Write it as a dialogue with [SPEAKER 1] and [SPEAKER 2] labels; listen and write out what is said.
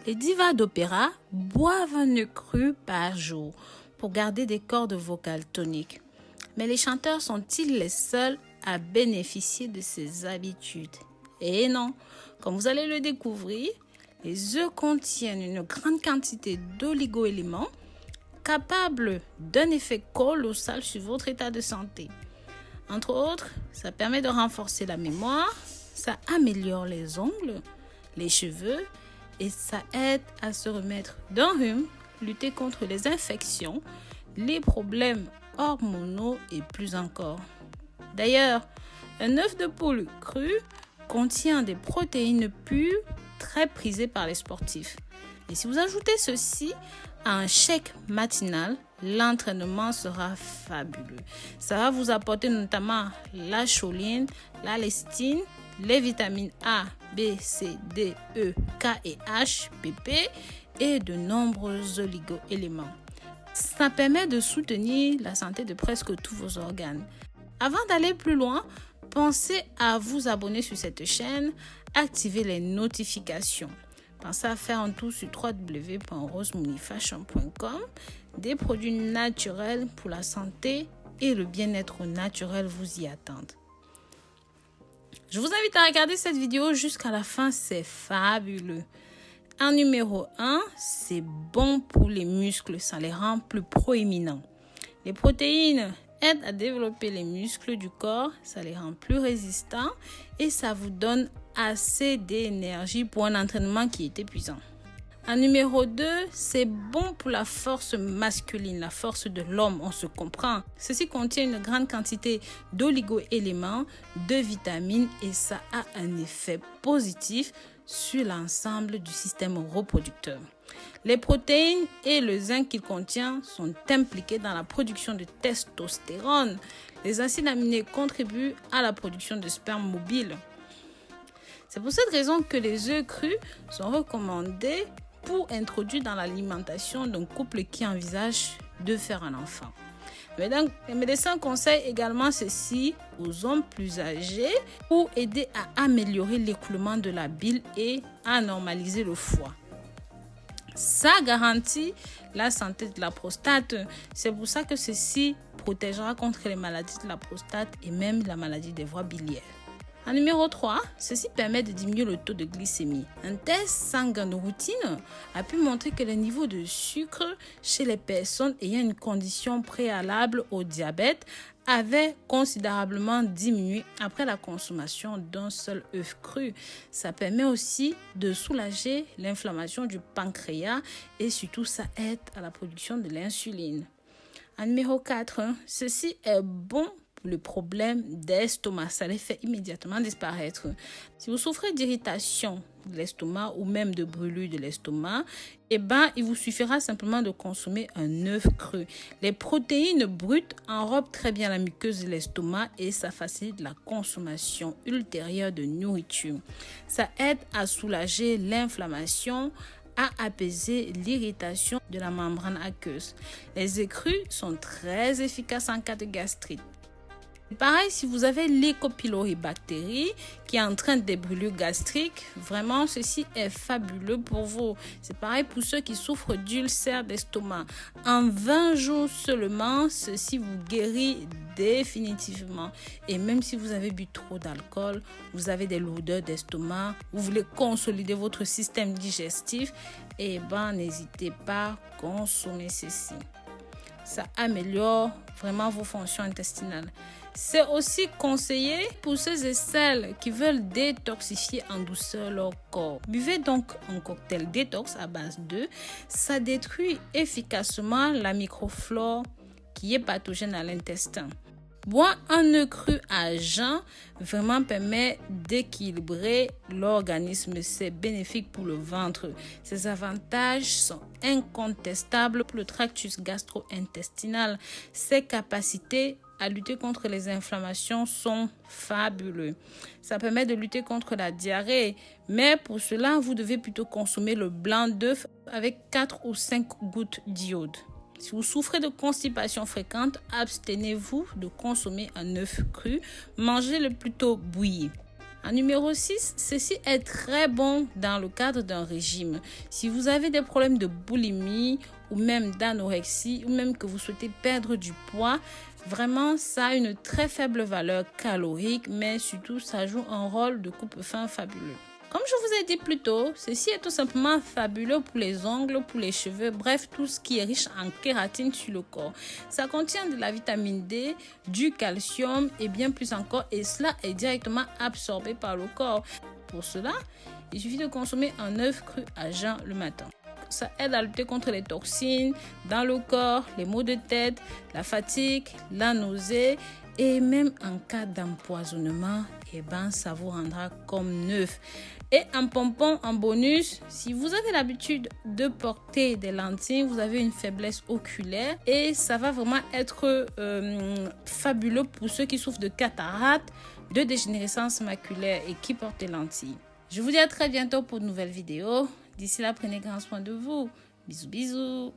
[SPEAKER 1] Les divas d'opéra boivent un œuf cru par jour pour garder des cordes vocales toniques. Mais les chanteurs sont-ils les seuls à bénéficier de ces habitudes? Et non, comme vous allez le découvrir, les œufs contiennent une grande quantité d'oligo-éléments capables d'un effet colossal sur votre état de santé. Entre autres, ça permet de renforcer la mémoire, ça améliore les ongles, les cheveux et ça aide à se remettre d'un rhume, lutter contre les infections, les problèmes hormonaux et plus encore. D'ailleurs, un œuf de poule cru contient des protéines pures très prisées par les sportifs. Et si vous ajoutez ceci à un shake matinal, l'entraînement sera fabuleux. Ça va vous apporter notamment la choline, la lécithine, les vitamines A, B, C, D, E, K et H, PP et de nombreux oligo-éléments. Ça permet de soutenir la santé de presque tous vos organes. Avant d'aller plus loin, pensez à vous abonner sur cette chaîne, activer les notifications. Pensez à faire un tour sur www.rosemooneyfashion.com. Des produits naturels pour la santé et le bien-être naturel vous y attendent. Je vous invite à regarder cette vidéo jusqu'à la fin, c'est fabuleux. En numéro 1, c'est bon pour les muscles, ça les rend plus proéminents. Les protéines aident à développer les muscles du corps, ça les rend plus résistants et ça vous donne assez d'énergie pour un entraînement qui est épuisant. En numéro 2, c'est bon pour la force masculine, la force de l'homme, on se comprend. Ceci contient une grande quantité d'oligo-éléments, de vitamines et ça a un effet positif sur l'ensemble du système reproducteur. Les protéines et le zinc qu'il contient sont impliqués dans la production de testostérone. Les acides aminés contribuent à la production de sperme mobile. C'est pour cette raison que les œufs crus sont recommandés pour introduire dans l'alimentation d'un couple qui envisage de faire un enfant. Mais donc, les médecins conseillent également ceci aux hommes plus âgés pour aider à améliorer l'écoulement de la bile et à normaliser le foie. Ça garantit la santé de la prostate. C'est pour ça que ceci protégera contre les maladies de la prostate et même la maladie des voies biliaires. En numéro 3, ceci permet de diminuer le taux de glycémie. Un test sanguin de routine a pu montrer que les niveaux de sucre chez les personnes ayant une condition préalable au diabète avaient considérablement diminué après la consommation d'un seul œuf cru. Ça permet aussi de soulager l'inflammation du pancréas et surtout ça aide à la production de l'insuline. En numéro 4, ceci est bon le problème d'estomac, ça les fait immédiatement disparaître. Si vous souffrez d'irritation de l'estomac ou même de brûlure de l'estomac, il vous suffira simplement de consommer un œuf cru. Les protéines brutes enrobent très bien la muqueuse de l'estomac et ça facilite la consommation ultérieure de nourriture. Ça aide à soulager l'inflammation, à apaiser l'irritation de la membrane aqueuse. Les œufs crus sont très efficaces en cas de gastrite. Pareil, si vous avez l'E. pylori bactérie qui entraîne des brûlures gastriques, vraiment ceci est fabuleux pour vous. C'est pareil pour ceux qui souffrent d'ulcères d'estomac. En 20 jours seulement, ceci vous guérit définitivement. Et même si vous avez bu trop d'alcool, vous avez des lourdeurs d'estomac, vous voulez consolider votre système digestif, n'hésitez pas à consommer ceci. Ça améliore vraiment vos fonctions intestinales. C'est aussi conseillé pour ceux et celles qui veulent détoxifier en douceur leur corps. Buvez donc un cocktail détox à base d'œufs. Ça détruit efficacement la microflore qui est pathogène à l'intestin. Boire un œuf cru à jeun vraiment permet d'équilibrer l'organisme. C'est bénéfique pour le ventre. Ces avantages sont incontestables pour le tractus gastro-intestinal. Ses capacités à lutter contre les inflammations sont fabuleux. Ça permet de lutter contre la diarrhée. Mais pour cela, vous devez plutôt consommer le blanc d'œuf avec 4 ou 5 gouttes d'iode. Si vous souffrez de constipation fréquente, abstenez-vous de consommer un œuf cru. Mangez-le plutôt bouilli. En numéro 6, ceci est très bon dans le cadre d'un régime. Si vous avez des problèmes de boulimie ou même d'anorexie ou même que vous souhaitez perdre du poids, vraiment ça a une très faible valeur calorique, mais surtout ça joue un rôle de coupe-faim fabuleux. Comme je vous ai dit plus tôt, ceci est tout simplement fabuleux pour les ongles, pour les cheveux, bref, tout ce qui est riche en kératine sur le corps. Ça contient de la vitamine D, du calcium et bien plus encore, et cela est directement absorbé par le corps. Pour cela, il suffit de consommer un œuf cru à jeun le matin. Ça aide à lutter contre les toxines dans le corps, les maux de tête, la fatigue, la nausée et même en cas d'empoisonnement, ça vous rendra comme neuf. Et un pompon en bonus, si vous avez l'habitude de porter des lentilles, vous avez une faiblesse oculaire et ça va vraiment être fabuleux pour ceux qui souffrent de cataracte, de dégénérescence maculaire et qui portent des lentilles. Je vous dis à très bientôt pour de nouvelles vidéos. D'ici là, prenez grand soin de vous. Bisous, bisous.